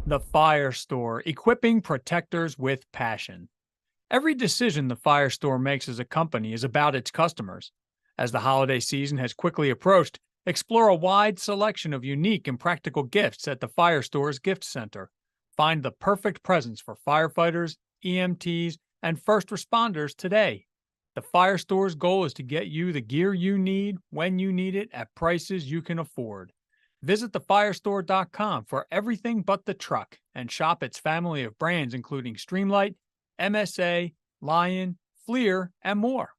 The Fire Store, equipping protectors with passion. Every decision the Fire Store makes as a company is about its customers. As the holiday season has quickly approached, explore a wide selection of unique and practical gifts at the Fire Store's Gift Center. Find the perfect presents for firefighters, EMTs, and first responders today. The Fire Store's goal is to get you the gear you need when you need it at prices you can afford. Visit thefirestore.com for everything but the truck and shop its family of brands including Streamlight, MSA, Lion, Fleer, and more.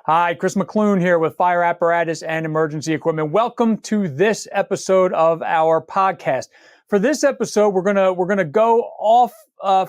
Hi, Chris McLoone here with Fire Apparatus and Emergency Equipment. Welcome to this episode of our podcast. For this episode, we're gonna go off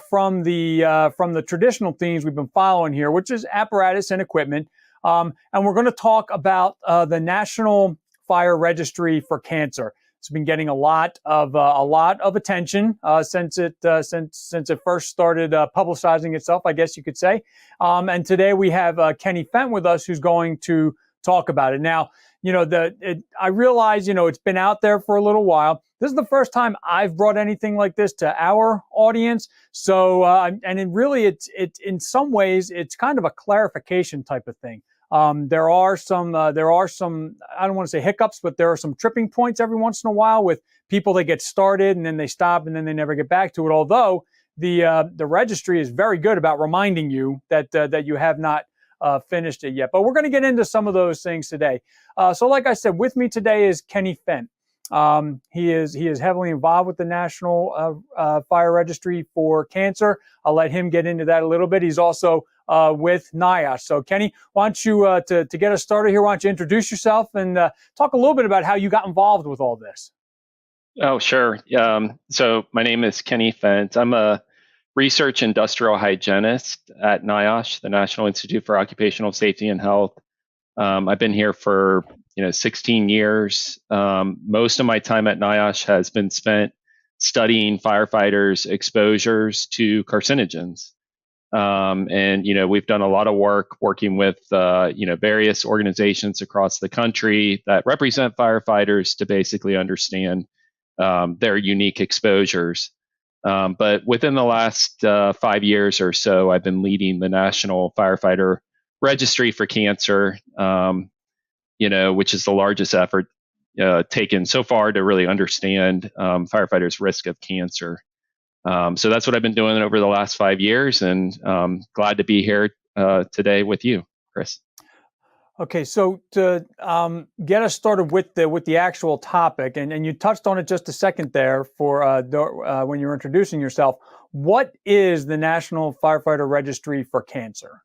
from the traditional themes we've been following here, which is apparatus and equipment, and we're going to talk about the National Fire Registry for Cancer. It's been getting a lot of attention since it first started publicizing itself, I guess you could say. And today we have Kenny Fent with us, who's going to talk about it. Now, I realize, it's been out there for a little while. This is the first time I've brought anything like this to our audience. So, it's in some ways, it's kind of a clarification type of thing. There are some, I don't want to say hiccups, but there are some tripping points every once in a while with people that get started and then they stop and then they never get back to it. Although the registry is very good about reminding you that you have not finished it yet. But we're going to get into some of those things today. So like I said, with me today is Kenny Fent. He is heavily involved with the National Fire Registry for Cancer. I'll let him get into that a little bit. He's also with NIOSH. So Kenny, why don't you, to get us started here, why don't you introduce yourself and talk a little bit about how you got involved with all this? Oh, sure. So my name is Kenny Fent. I'm a research industrial hygienist at NIOSH, the National Institute for Occupational Safety and Health. I've been here for 16 years. Most of my time at NIOSH has been spent studying firefighters' exposures to carcinogens. We've done a lot of work working with various organizations across the country that represent firefighters to basically understand their unique exposures. But within the last 5 years or so, I've been leading the National Firefighter Registry for Cancer, which is the largest effort taken so far to really understand firefighters' risk of cancer. So that's what I've been doing over the last 5 years, and glad to be here today with you, Chris. Okay, so to get us started with the actual topic, and you touched on it just a second there for when you were introducing yourself. What is the National Firefighter Registry for Cancer?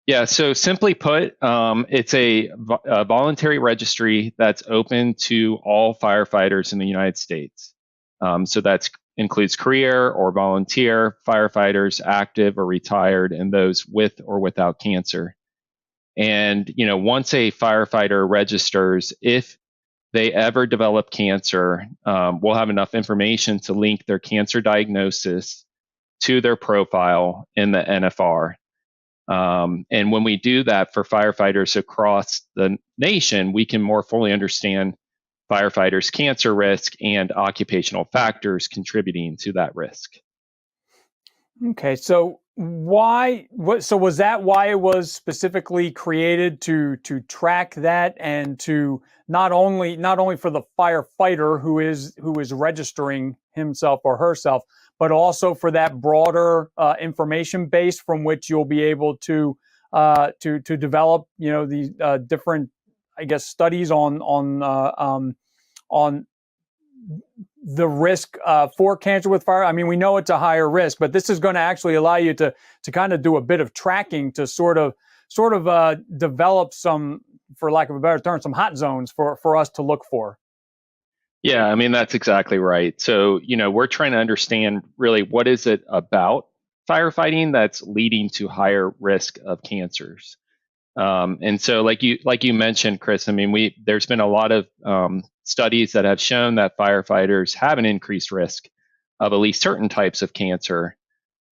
Yeah, so simply put, it's a voluntary registry that's open to all firefighters in the United States. So that includes career or volunteer firefighters, active or retired, and those with or without cancer. And, once a firefighter registers, if they ever develop cancer, we'll have enough information to link their cancer diagnosis to their profile in the NFR. And when we do that for firefighters across the nation, we can more fully understand firefighters' cancer risk and occupational factors contributing to that risk. Okay, so was that why it was specifically created to track that and to not only for the firefighter who is registering himself or herself, but also for that broader information base from which you'll be able to develop these different, I guess, studies on the risk for cancer with fire? I mean, we know it's a higher risk, but this is going to actually allow you to kind of do a bit of tracking to sort of develop some, for lack of a better term, some hot zones for us to look for. Yeah, I mean, that's exactly right. So, we're trying to understand really what is it about firefighting that's leading to higher risk of cancers. And so like you mentioned, Chris, I mean, there's been a lot of studies that have shown that firefighters have an increased risk of at least certain types of cancer.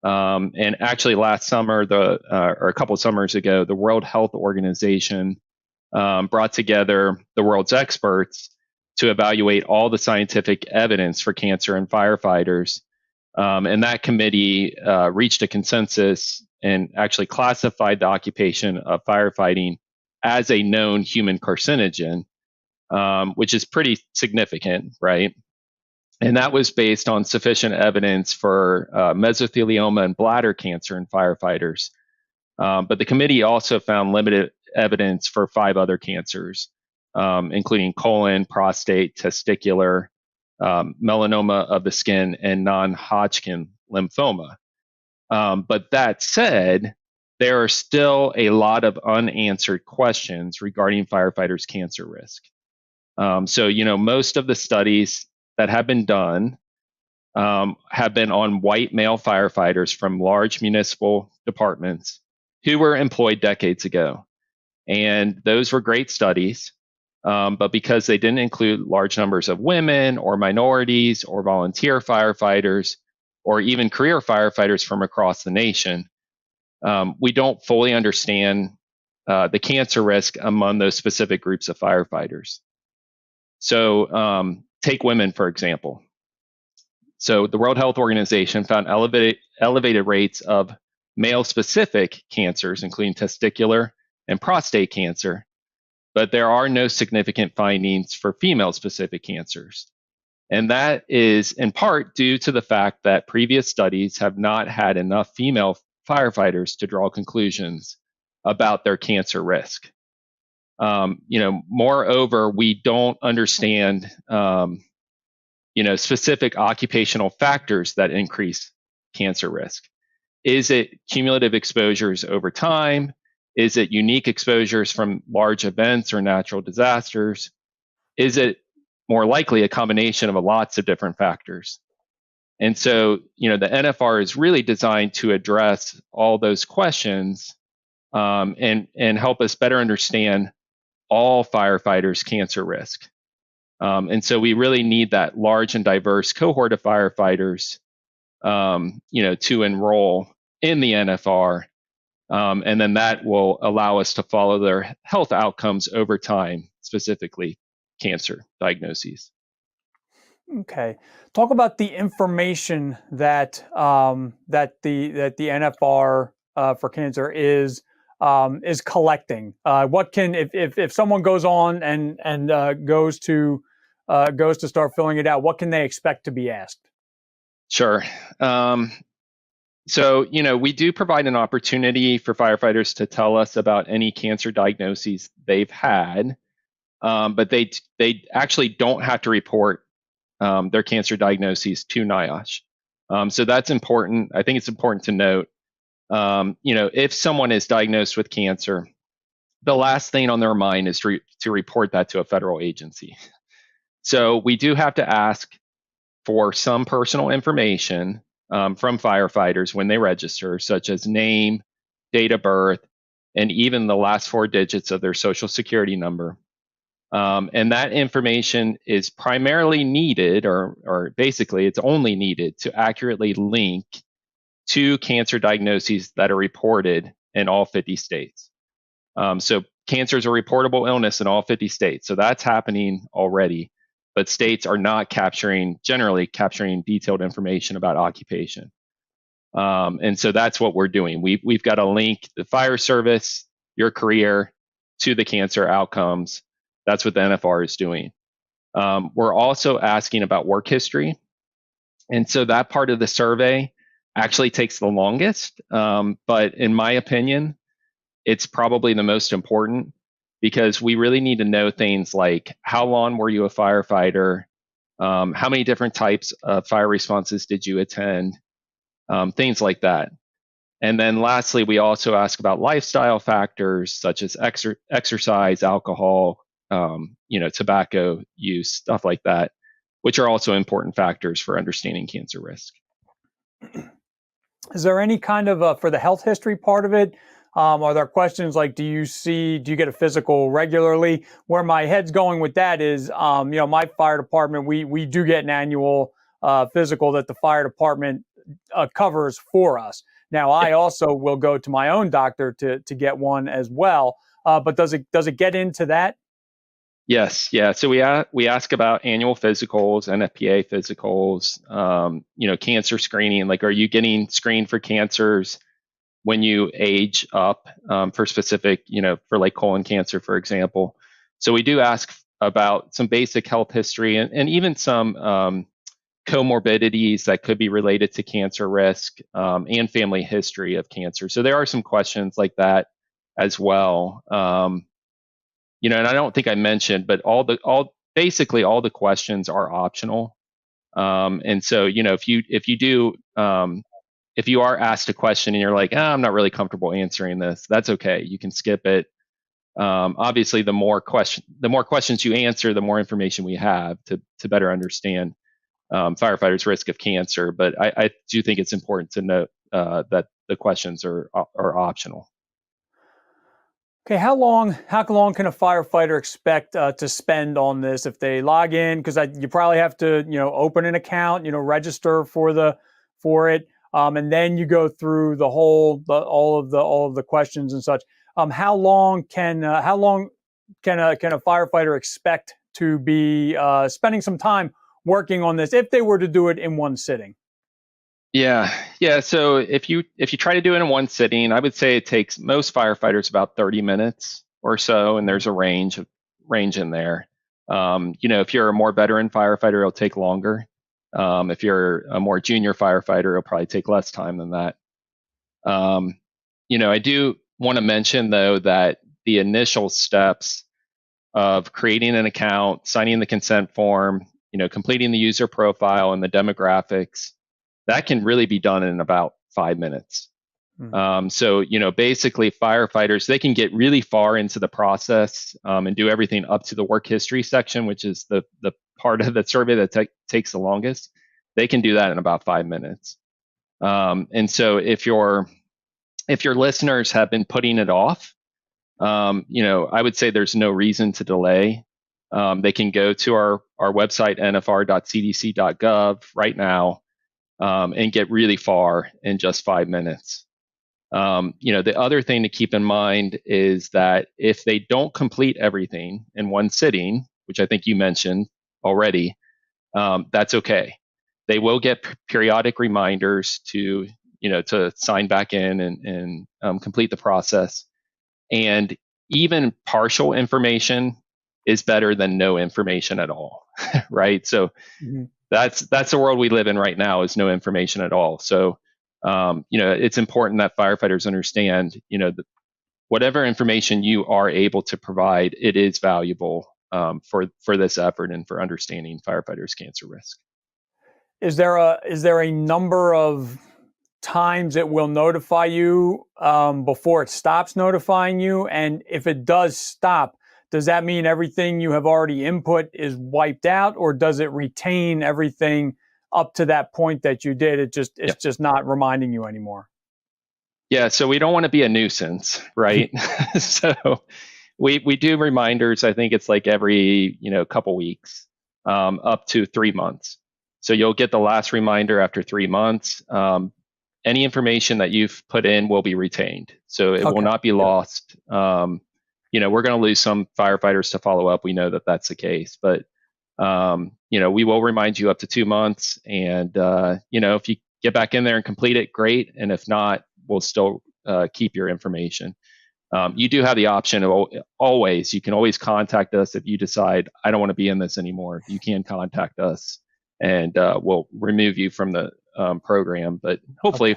And actually, last summer, or a couple of summers ago, the World Health Organization brought together the world's experts to evaluate all the scientific evidence for cancer in firefighters. And that committee reached a consensus and actually classified the occupation of firefighting as a known human carcinogen, which is pretty significant, right? And that was based on sufficient evidence for mesothelioma and bladder cancer in firefighters. But the committee also found limited evidence for 5 other cancers, including colon, prostate, testicular, melanoma of the skin, and non-Hodgkin lymphoma. But that said, there are still a lot of unanswered questions regarding firefighters' cancer risk. So, most of the studies that have been done have been on white male firefighters from large municipal departments who were employed decades ago. And those were great studies, but because they didn't include large numbers of women or minorities or volunteer firefighters or even career firefighters from across the nation, we don't fully understand the cancer risk among those specific groups of firefighters. So take women, for example. So the World Health Organization found elevated rates of male-specific cancers, including testicular and prostate cancer, but there are no significant findings for female-specific cancers. And that is in part due to the fact that previous studies have not had enough female firefighters to draw conclusions about their cancer risk. Moreover, we don't understand specific occupational factors that increase cancer risk. Is it cumulative exposures over time? Is it unique exposures from large events or natural disasters? Is it more likely a combination of lots of different factors? And so, the NFR is really designed to address all those questions and help us better understand all firefighters' cancer risk. And so we really need that large and diverse cohort of firefighters, to enroll in the NFR. And then that will allow us to follow their health outcomes over time, specifically cancer diagnoses. Okay, talk about the information that that the NFR for cancer is collecting. What can if someone goes on and goes to start filling it out, what can they expect to be asked? Sure. So, we do provide an opportunity for firefighters to tell us about any cancer diagnoses they've had, but they actually don't have to report their cancer diagnoses to NIOSH. So that's important. I think it's important to note, if someone is diagnosed with cancer, the last thing on their mind is to report that to a federal agency. So we do have to ask for some personal information from firefighters when they register, such as name, date of birth, and even the last 4 digits of their social security number. And that information is primarily needed, or basically it's only needed to accurately link to cancer diagnoses that are reported in all 50 states. So cancer is a reportable illness in all 50 states. So that's happening already. But states are not generally capturing detailed information about occupation. And so that's what we're doing. We've got to link the fire service, your career, to the cancer outcomes. That's what the NFR is doing. We're also asking about work history. And so that part of the survey actually takes the longest. But in my opinion, it's probably the most important, because we really need to know things like how long were you a firefighter? How many different types of fire responses did you attend? Things like that. And then lastly, we also ask about lifestyle factors such as exercise, alcohol, tobacco use, stuff like that, which are also important factors for understanding cancer risk. Is there any kind of, for the health history part of it, are there questions like, do you get a physical regularly? Where my head's going with that is, my fire department, we do get an annual physical that the fire department covers for us. Now, I also will go to my own doctor to get one as well. But does it get into that? Yes, yeah. So we ask about annual physicals, NFPA physicals, cancer screening. Like, are you getting screened for cancers when you age up, for specific, for like colon cancer, for example? So we do ask about some basic health history and even some comorbidities that could be related to cancer risk, and family history of cancer. So there are some questions like that as well. And I don't think I mentioned, but basically all the questions are optional. And so, if you are asked a question and you're like, I'm not really comfortable answering this, that's okay. You can skip it. Obviously, the more questions you answer, the more information we have to better understand firefighters' risk of cancer. But I do think it's important to note that the questions are optional. Okay, how long can a firefighter expect to spend on this if they log in? Because you probably have to open an account, register for it, and then you go through all of the questions and such. How long can a firefighter expect to be spending some time working on this if they were to do it in one sitting? Yeah, yeah. So if you try to do it in one sitting, I would say it takes most firefighters about 30 minutes or so, and there's a range in there. If you're a more veteran firefighter, it'll take longer. If you're a more junior firefighter, it'll probably take less time than that. I do want to mention though that the initial steps of creating an account, signing the consent form, completing the user profile and the demographics, that can really be done in about 5 minutes. So, basically firefighters, they can get really far into the process and do everything up to the work history section, which is the part of the survey that takes the longest. They can do that in about 5 minutes. And so if your listeners have been putting it off, I would say there's no reason to delay. They can go to our website, nfr.cdc.gov right now, and get really far in just 5 minutes. The other thing to keep in mind is that if they don't complete everything in one sitting, which I think you mentioned already, that's okay. They will get periodic reminders to sign back in and complete the process. And even partial information is better than no information at all, right? So mm-hmm. That's the world we live in right now, is no information at all. So, it's important that firefighters understand, that whatever information you are able to provide, it is valuable for this effort and for understanding firefighters' cancer risk. Is there a number of times it will notify you before it stops notifying you? And if it does stop, does that mean everything you have already input is wiped out, or does it retain everything up to that point that you did? It's just not reminding you anymore. Yeah, so we don't want to be a nuisance, right? So we do reminders. I think it's like every couple weeks, up to 3 months. So you'll get the last reminder after 3 months. Any information that you've put in will be retained, so it will not be lost. We're going to lose some firefighters to follow up. We know that that's the case, but we will remind you up to 2 months. And if you get back in there and complete it, great. And if not, we'll still keep your information. You do have the option of you can always contact us if you decide I don't want to be in this anymore. You can contact us, and we'll remove you from the program. But hopefully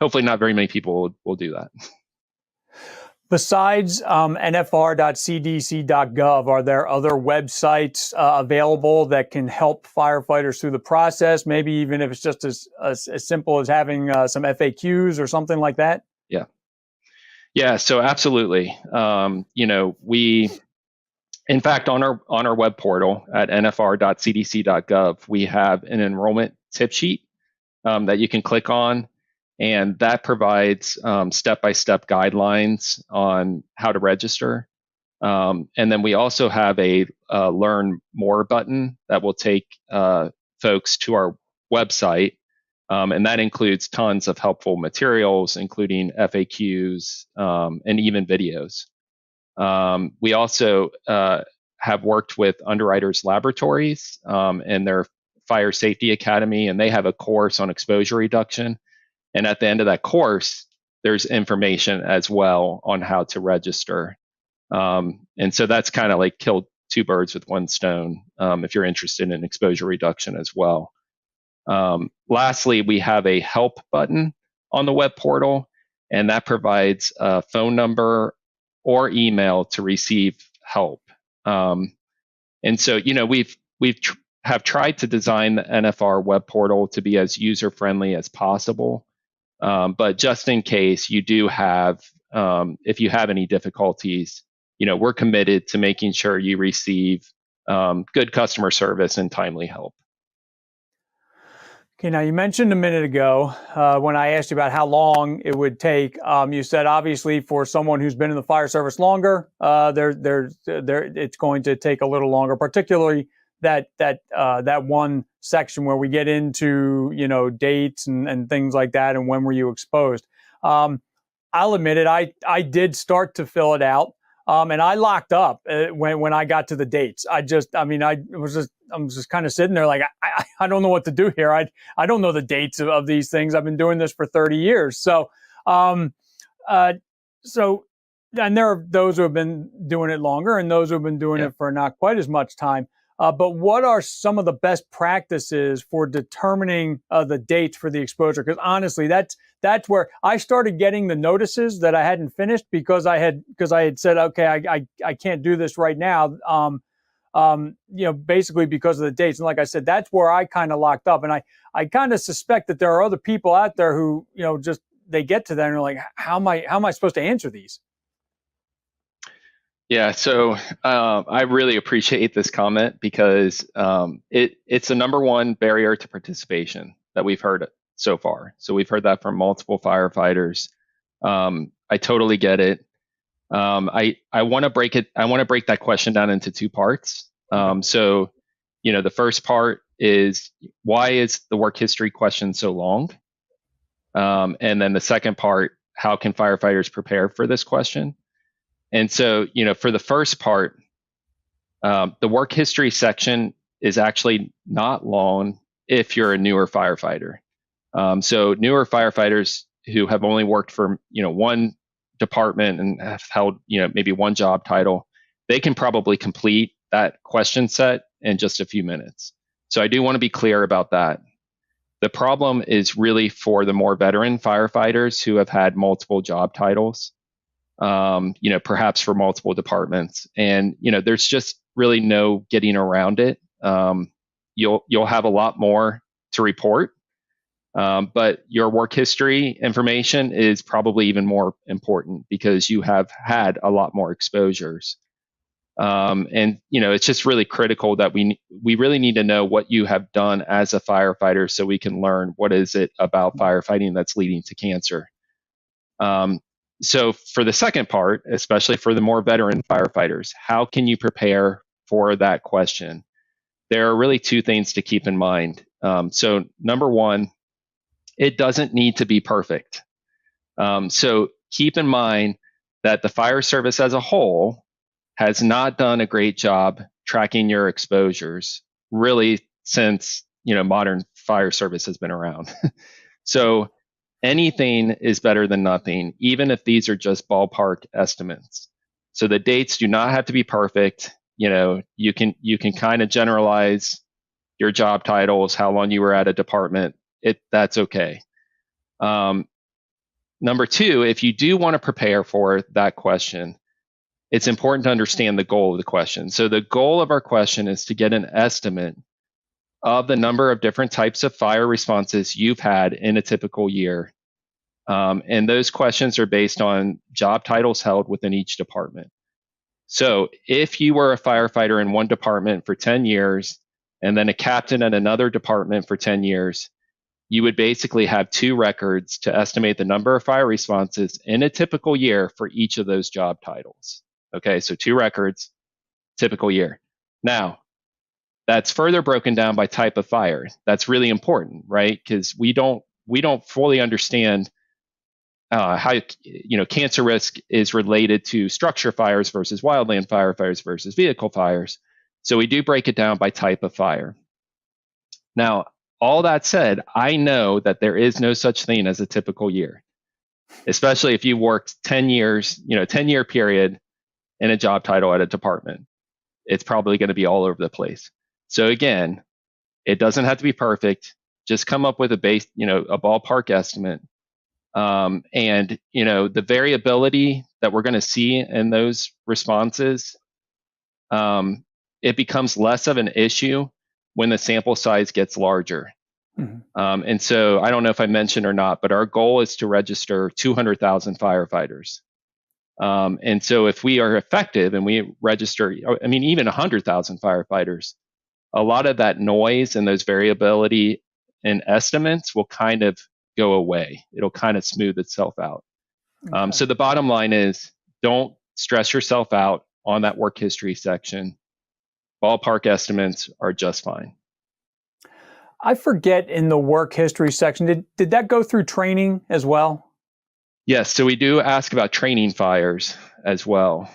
not very many people will do that. Besides nfr.cdc.gov, are there other websites available that can help firefighters through the process? Maybe even if it's just as simple as having some FAQs or something like that? Yeah, so absolutely. In fact, on our web portal at nfr.cdc.gov, we have an enrollment tip sheet that you can click on. And that provides step-by-step guidelines on how to register. And then we also have a Learn More button that will take folks to our website And that includes tons of helpful materials, including FAQs and even videos. We also have worked with Underwriters Laboratories and their Fire Safety Academy, and they have a course on exposure reduction. And at the end of that course, there's information as well on how to register. And so that's kind of like killed two birds with one stone if you're interested in exposure reduction as well. Lastly, we have a help button on the web portal, and that provides a phone number or email to receive help. And so, have tried to design the NFR web portal to be as user friendly as possible. But just in case you do have, if you have any difficulties, we're committed to making sure you receive good customer service and timely help. Okay, now you mentioned a minute ago when I asked you about how long it would take. You said obviously for someone who's been in the fire service longer, it's going to take a little longer, particularly that one section where we get into dates and things like that, and when were you exposed. I'll admit it, I did start to fill it out. And I locked up when I got to the dates. I'm just kind of sitting there like, I don't know what to do here. I don't know the dates of these things. I've been doing this for 30 years. So, and there are those who have been doing it longer and those who have been doing it for not quite as much time. But what are some of the best practices for determining the dates for the exposure? Because honestly, that's where I started getting the notices that I hadn't finished because I had said, okay, I can't do this right now. Basically because of the dates. And like I said, that's where I kind of locked up. And I kind of suspect that there are other people out there who, just they get to that and are like, how am I supposed to answer these? Yeah, so I really appreciate this comment because it's the number one barrier to participation that we've heard so far. So we've heard that from multiple firefighters. I totally get it. I want to break it. I want to break that question down into two parts. So, the first part is, why is the work history question so long? And then the second part, how can firefighters prepare for this question? And so, for the first part, the work history section is actually not long if you're a newer firefighter. So newer firefighters who have only worked for, one department and have held, maybe one job title, they can probably complete that question set in just a few minutes. So I do want to be clear about that. The problem is really for the more veteran firefighters who have had multiple job titles. Perhaps for multiple departments. And, there's just really no getting around it. You'll have a lot more to report, but your work history information is probably even more important because you have had a lot more exposures. And, it's just really critical that we really need to know what you have done as a firefighter so we can learn what is it about firefighting that's leading to cancer. So for the second part, especially for the more veteran firefighters, how can you prepare for that question? There are really two things to keep in mind. So number one, it doesn't need to be perfect. So keep in mind that the fire service as a whole has not done a great job tracking your exposures really since, modern fire service has been around. So anything is better than nothing, even if these are just ballpark estimates. So the dates do not have to be perfect. You can kind of generalize your job titles, how long you were at a department. That's okay. Number two, if you do want to prepare for that question, it's important to understand the goal of the question. So the goal of our question is to get an estimate of the number of different types of fire responses you've had in a typical year. And those questions are based on job titles held within each department. So if you were a firefighter in one department for 10 years and then a captain at another department for 10 years, you would basically have two records to estimate the number of fire responses in a typical year for each of those job titles. Okay, so two records, typical year. Now, that's further broken down by type of fire. That's really important, right? Because we don't fully understand how cancer risk is related to structure fires versus wildland firefires versus vehicle fires. So we do break it down by type of fire. Now, all that said, I know that there is no such thing as a typical year, especially if you worked 10 years, 10-year period in a job title at a department. It's probably going to be all over the place. So again, it doesn't have to be perfect. Just come up with a base, a ballpark estimate. And the variability that we're going to see in those responses, it becomes less of an issue when the sample size gets larger. Mm-hmm. And so I don't know if I mentioned or not, but our goal is to register 200,000 firefighters. And so if we are effective and we register, even 100,000 firefighters, a lot of that noise and those variability in estimates will kind of go away. It'll kind of smooth itself out. Okay. So the bottom line is, don't stress yourself out on that work history section. Ballpark estimates are just fine. I forget, in the work history section, did that go through training as well? Yes, so we do ask about training fires as well.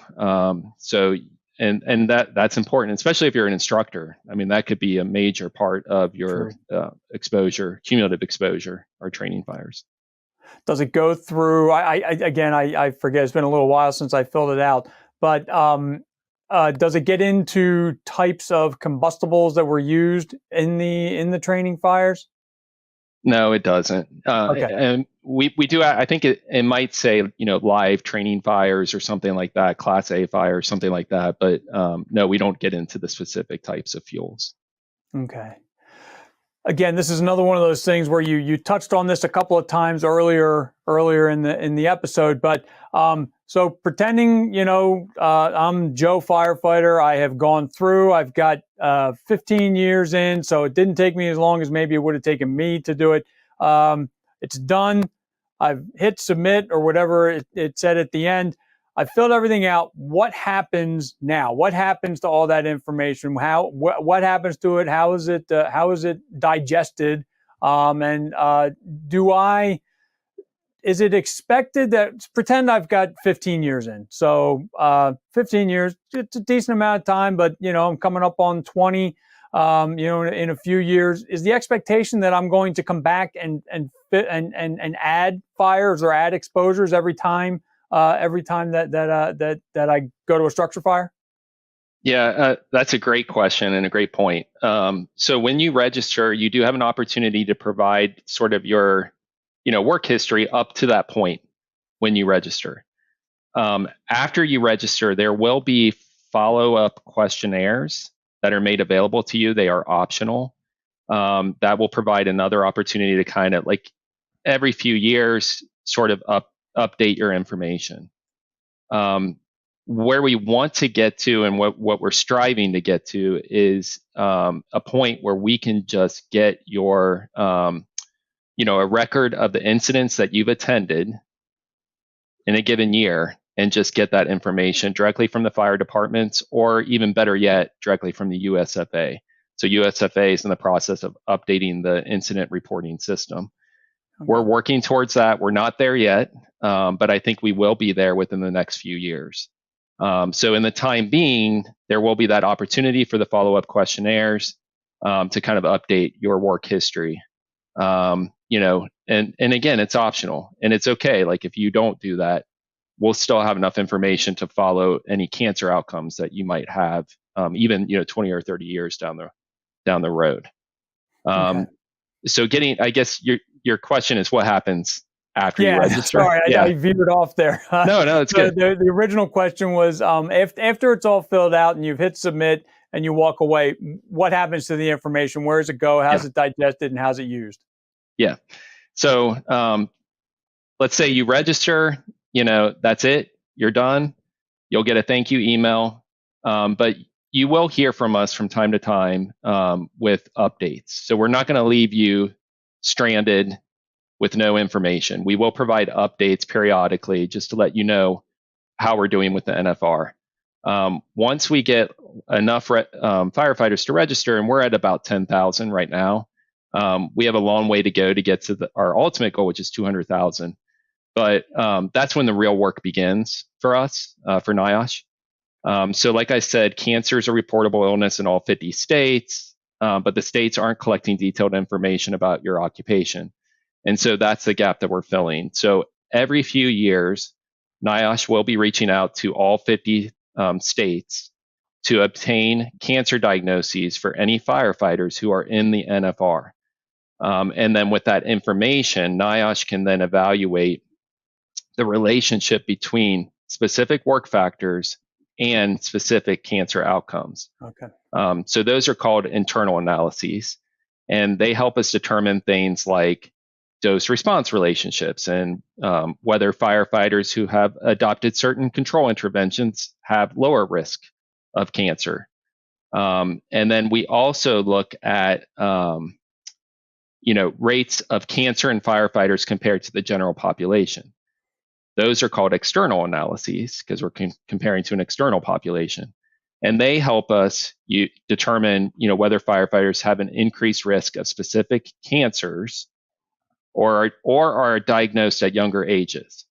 And that's important, especially if you're an instructor. That could be a major part of your exposure, cumulative exposure, or training fires. Does it go through? I forget. It's been a little while since I filled it out. But does it get into types of combustibles that were used in the training fires? No, it doesn't. Okay. And we do. I think it might say live training fires or something like that, Class A fire, something like that. But no, we don't get into the specific types of fuels. Okay. Again, this is another one of those things where you touched on this a couple of times earlier in the episode. But so pretending I'm Joe firefighter, I have gone through. I've got 15 years in, so it didn't take me as long as maybe it would have taken me to do it. It's done. I've hit submit or whatever it said at the end. I filled everything out. What happens now? What happens to all that information? What happens to it? How is it digested? Is it expected that, pretend I've got 15 years in. So 15 years, it's a decent amount of time, but I'm coming up on 20. In a few years, is the expectation that I'm going to come back and add fires or add exposures every time that I go to a structure fire? Yeah, that's a great question and a great point. So when you register, you do have an opportunity to provide sort of your, work history up to that point when you register. After you register, there will be follow-up questionnaires that are made available to you. They are optional. That will provide another opportunity to kind of, like, every few years, sort of update your information. Where we want to get to and what we're striving to get to is a point where we can just get your, a record of the incidents that you've attended in a given year, and just get that information directly from the fire departments, or even better yet, directly from the USFA. So USFA is in the process of updating the incident reporting system. Okay. We're working towards that. We're not there yet, but I think we will be there within the next few years. So in the time being, there will be that opportunity for the follow-up questionnaires to kind of update your work history. And again, it's optional, and it's okay. Like, if you don't do that, we'll still have enough information to follow any cancer outcomes that you might have, even 20 or 30 years down the road. Okay. So I guess your question is, what happens after you register? Sorry, I veered off there. No, it's good. The original question was, after it's all filled out and you've hit submit and you walk away, what happens to the information? Where does it go? How's it digested, and how's it used? Yeah. So let's say you register, that's it. You're done. You'll get a thank you email. But you will hear from us from time to time with updates. So we're not going to leave you stranded with no information. We will provide updates periodically just to let you know how we're doing with the NFR. Once we get enough firefighters to register, and we're at about 10,000 right now, we have a long way to go to get to our ultimate goal, which is 200,000. But that's when the real work begins for us, for NIOSH. So like I said, cancer is a reportable illness in all 50 states, but the states aren't collecting detailed information about your occupation. And so that's the gap that we're filling. So every few years, NIOSH will be reaching out to all 50 states to obtain cancer diagnoses for any firefighters who are in the NFR. And then with that information, NIOSH can then evaluate the relationship between specific work factors and specific cancer outcomes. Okay. So those are called internal analyses, and they help us determine things like dose response relationships and whether firefighters who have adopted certain control interventions have lower risk of cancer. And then we also look at rates of cancer in firefighters compared to the general population. Those are called external analyses because we're comparing to an external population. And they help us determine whether firefighters have an increased risk of specific cancers or are diagnosed at younger ages.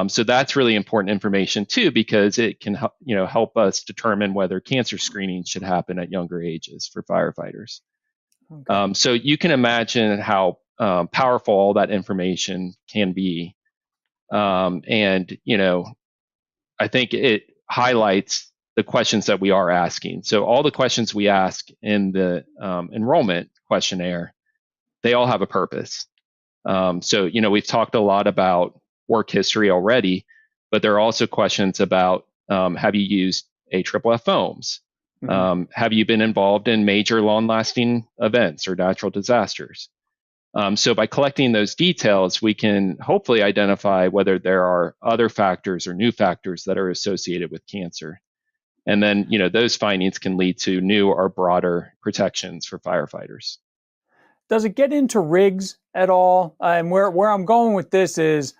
So that's really important information too, because it can help us determine whether cancer screening should happen at younger ages for firefighters. Okay. So you can imagine how powerful all that information can be. And I think it highlights the questions that we are asking. So all the questions we ask in the enrollment questionnaire, they all have a purpose. So we've talked a lot about work history already, but there are also questions about have you used AFFF foams? Mm-hmm. Have you been involved in major long-lasting events or natural disasters? So by collecting those details, we can hopefully identify whether there are other factors or new factors that are associated with cancer. And then, those findings can lead to new or broader protections for firefighters. Does it get into rigs at all? And where I'm going with this is,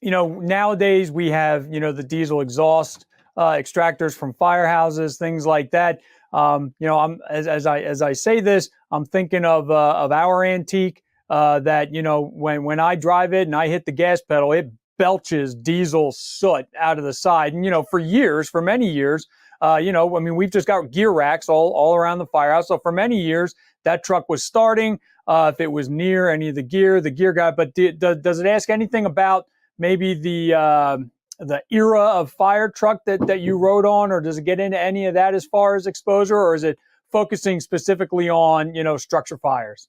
nowadays we have, the diesel exhaust extractors from firehouses, things like that. I'm as I say this, I'm thinking of our antique that when I drive it and I hit the gas pedal, it belches diesel soot out of the side. And for many years, we've just got gear racks all around the firehouse. So for many years, that truck was starting. If it was near any of the gear guy. But does it ask anything about maybe the era of fire truck that you rode on, or does it get into any of that as far as exposure, or is it focusing specifically on, structure fires?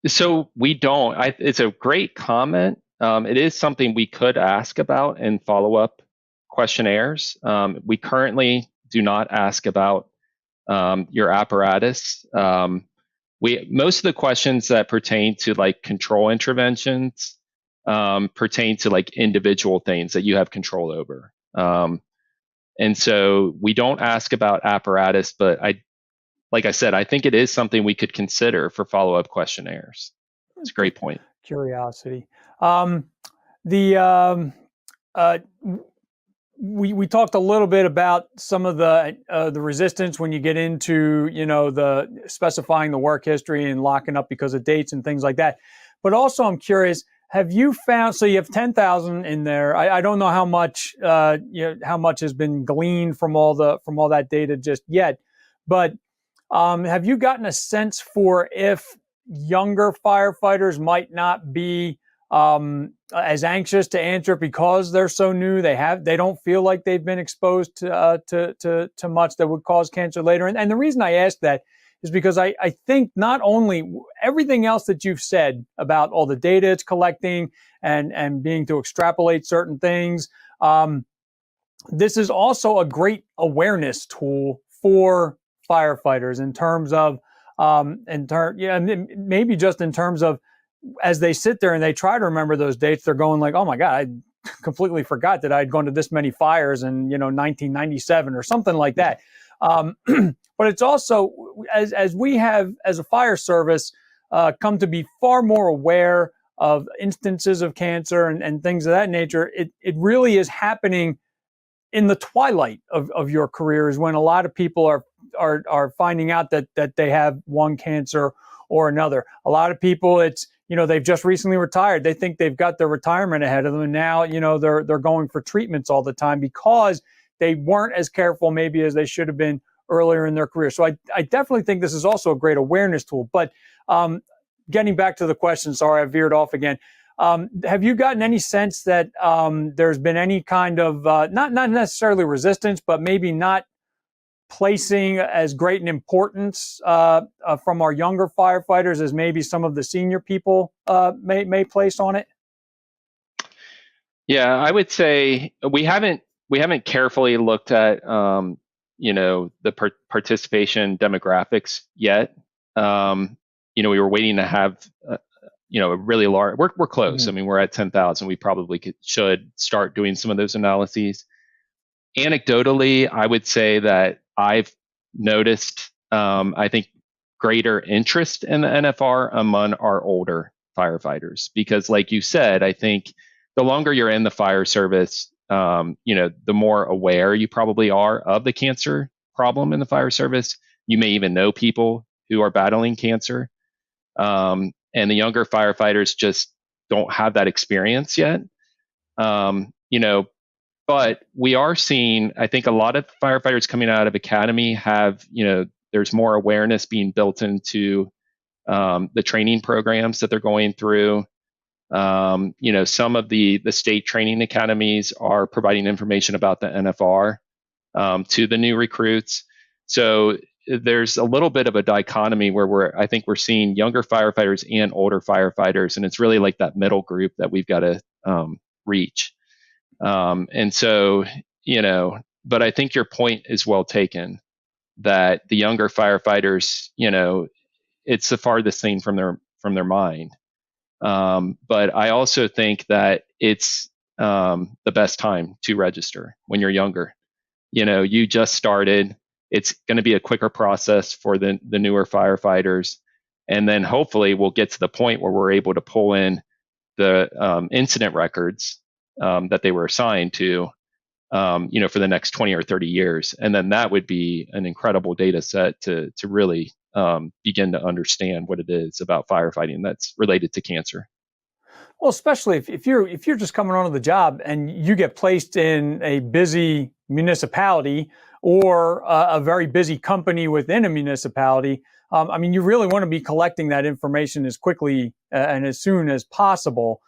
So we don't. It's a great comment. It is something we could ask about in follow-up questionnaires. We currently do not ask about your apparatus. Most of the questions that pertain to like control interventions pertain to like individual things that you have control over. And so we don't ask about apparatus, but like I said, I think it is something we could consider for follow-up questionnaires. It's a great point. Curiosity. We talked a little bit about some of the resistance when you get into the specifying the work history and locking up because of dates and things like that. But also, I'm curious. Have you found? So you have 10,000 in there. I don't know how much how much has been gleaned from all that data just yet, but have you gotten a sense for if younger firefighters might not be as anxious to answer because they're so new? They don't feel like they've been exposed to much that would cause cancer later. And the reason I ask that is because I think not only everything else that you've said about all the data it's collecting and being to extrapolate certain things, this is also a great awareness tool for firefighters in terms of, maybe just in terms of as they sit there and they try to remember those dates, they're going like, oh my God, I completely forgot that I'd gone to this many fires in 1997 or something like that. But it's also, as we have, as a fire service, come to be far more aware instances of cancer and things of that nature, it really is happening in the twilight of your career, is when a lot of people are finding out that they have one cancer or another. A lot of people, it's, they've just recently retired. They think they've got their retirement ahead of them, and now, they're going for treatments all the time because they weren't as careful maybe as they should have been earlier in their career. So I definitely think this is also a great awareness tool. But getting back to the question, sorry, I veered off again. Have you gotten any sense that there's been any kind of, not necessarily resistance, but maybe not placing as great an importance from our younger firefighters as maybe some of the senior people may place on it? Yeah, I would say we haven't carefully looked at the participation demographics yet. We were waiting to have a really large. We're close. Mm-hmm. I mean, we're at 10,000. We probably should start doing some of those analyses. Anecdotally, I would say that I've noticed, I think, greater interest in the NFR among our older firefighters, because, like you said, I think the longer you're in the fire service, the more aware you probably are of the cancer problem in the fire service. You may even know people who are battling cancer. And the younger firefighters just don't have that experience yet. But we are seeing, I think, a lot of firefighters coming out of academy have, there's more awareness being built into the training programs that they're going through. Some of the state training academies are providing information about the NFR to the new recruits. So there's a little bit of a dichotomy where I think we're seeing younger firefighters and older firefighters, and it's really like that middle group that we've got to reach. And so, but I think your point is well taken, that the younger firefighters, it's the farthest thing from their mind. But I also think that it's the best time to register when you're younger. You just started. It's going to be a quicker process for the newer firefighters. And then hopefully we'll get to the point where we're able to pull in the incident records that they were assigned to, for the next 20 or 30 years. And then that would be an incredible data set to really begin to understand what it is about firefighting that's related to cancer. Well, especially if you're just coming onto the job and you get placed in a busy municipality or a very busy company within a municipality, you really want to be collecting that information as quickly and as soon as possible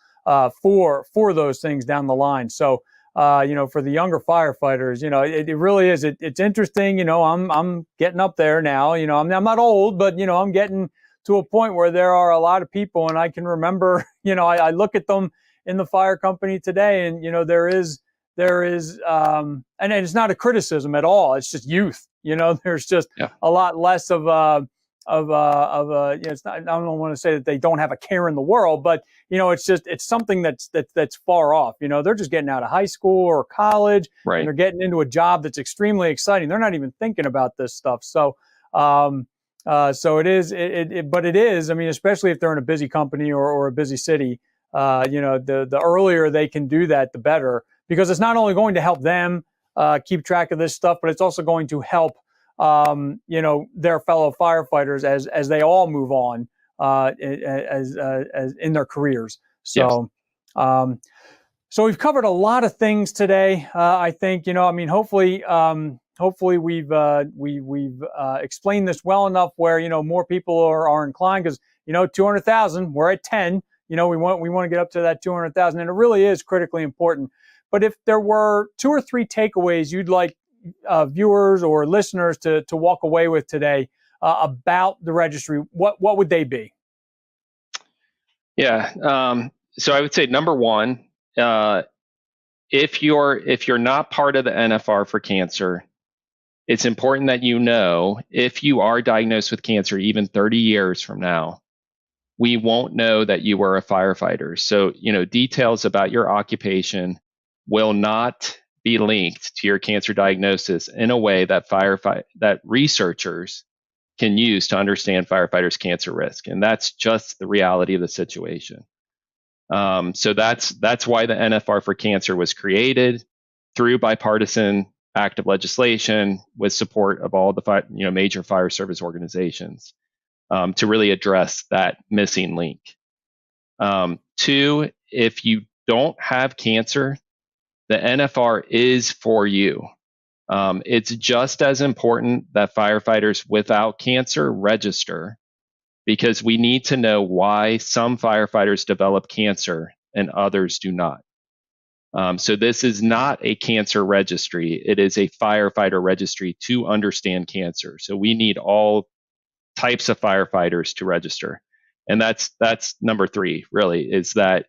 for those things down the line. So, for the younger firefighters, it really is. It's interesting. I'm getting up there now. I'm not old, but I'm getting to a point where there are a lot of people, and I can remember, I look at them in the fire company today, and there is, and it's not a criticism at all. It's just youth. There's just a lot less of it's not, I don't want to say that they don't have a care in the world, but it's something that's far off. They're just getting out of high school or college, right, and they're getting into a job that's extremely exciting. They're not even thinking about this stuff. So, so it is, but it is, especially if they're in a busy company or a busy city, the earlier they can do that, the better, because it's not only going to help them keep track of this stuff, but it's also going to help, their fellow firefighters as they all move on, as in their careers. So, yes. So we've covered a lot of things today. I think, hopefully, we've explained this well enough where, more people are inclined, because, 200,000, we're at 10, we want to get up to that 200,000, and it really is critically important. But if there were 2 or 3 takeaways you'd like viewers or listeners to walk away with today about the registry, what would they be? Yeah. So I would say number one, if you're not part of the NFR for cancer, it's important that if you are diagnosed with cancer, even 30 years from now, we won't know that you were a firefighter. So, details about your occupation will not be linked to your cancer diagnosis in a way that that researchers can use to understand firefighters' cancer risk. And that's just the reality of the situation. So that's why the NFR for Cancer was created through bipartisan active legislation with support of all the major fire service organizations to really address that missing link. Two, if you don't have cancer, the NFR is for you. It's just as important that firefighters without cancer register, because we need to know why some firefighters develop cancer and others do not. So this is not a cancer registry. It is a firefighter registry to understand cancer. So we need all types of firefighters to register. And that's number three, really, is that,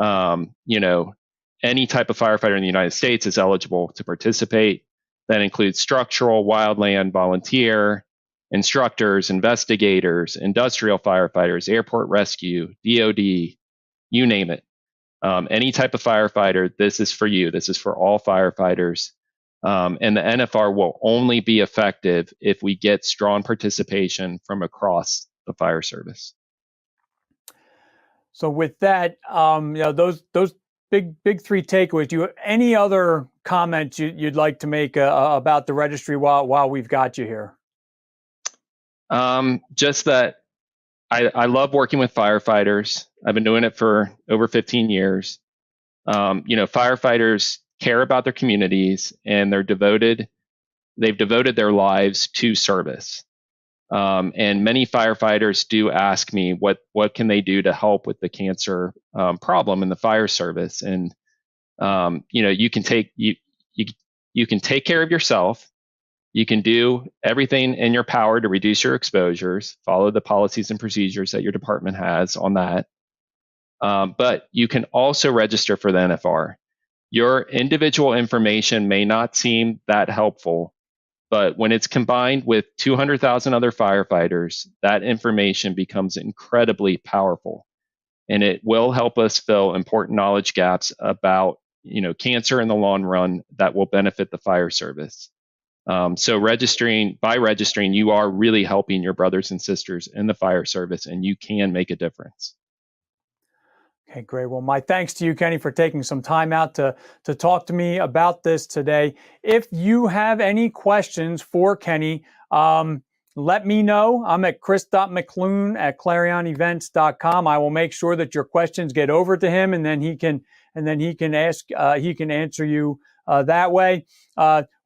any type of firefighter in the United States is eligible to participate. That includes structural, wildland, volunteer, instructors, investigators, industrial firefighters, airport rescue, DOD, you name it. Any type of firefighter, this is for you. This is for all firefighters. And the NFR will only be effective if we get strong participation from across the fire service. So with that, those big three takeaways. Do you have any other comments you'd like to make about the registry while we've got you here? Just that I love working with firefighters. I've been doing it for over 15 years. Firefighters care about their communities, and they've devoted their lives to service. And many firefighters do ask me what can they do to help with the cancer problem in the fire service. And you can take care of yourself. You can do everything in your power to reduce your exposures, follow the policies and procedures that your department has on that. But you can also register for the NFR. Your individual information may not seem that helpful, but when it's combined with 200,000 other firefighters, that information becomes incredibly powerful. And it will help us fill important knowledge gaps about cancer in the long run that will benefit the fire service. So registering, you are really helping your brothers and sisters in the fire service, and you can make a difference. Okay, great. Well, my thanks to you, Kenny, for taking some time out to talk to me about this today. If you have any questions for Kenny, let me know. I'm at chris.mcloone@clarionevents.com. I will make sure that your questions get over to him, and then he can answer you that way.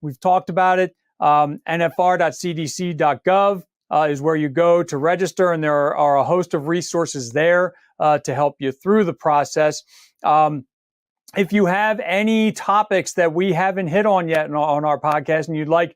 We've talked about it. nfr.cdc.gov is where you go to register, and there are a host of resources there to help you through the process. If you have any topics that we haven't hit on yet on our podcast, and you'd like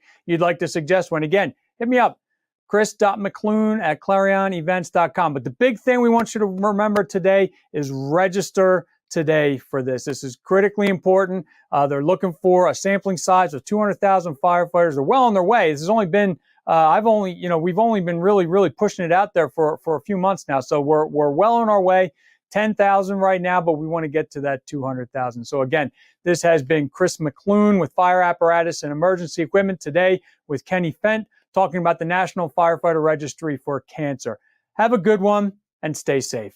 to suggest one, again, hit me up, chris.mcloone@clarionevents.com. But the big thing we want you to remember today is register today for this. This is critically important. They're looking for a sampling size of 200,000 firefighters. They're well on their way. This has only been, we've only been really pushing it out there for a few months now. So we're well on our way. 10,000 right now, but we want to get to that 200,000. So again, this has been Chris McClune with Fire Apparatus and Emergency Equipment, today with Kenny Fent, talking about the National Firefighter Registry for Cancer. Have a good one and stay safe.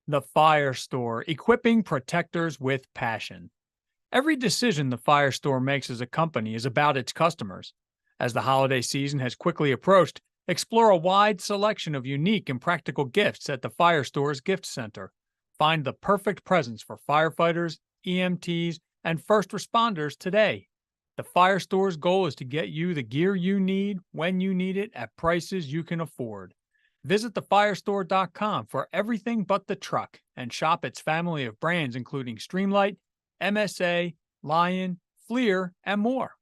The Fire Store, equipping protectors with passion. Every decision the Fire Store makes as a company is about its customers. As the holiday season has quickly approached, explore a wide selection of unique and practical gifts at the Fire Store's Gift Center. Find the perfect presents for firefighters, EMTs, and first responders today. The Fire Store's goal is to get you the gear you need when you need it at prices you can afford. Visit thefirestore.com for everything but the truck and shop its family of brands including Streamlight, MSA, Lion, FLIR, and more.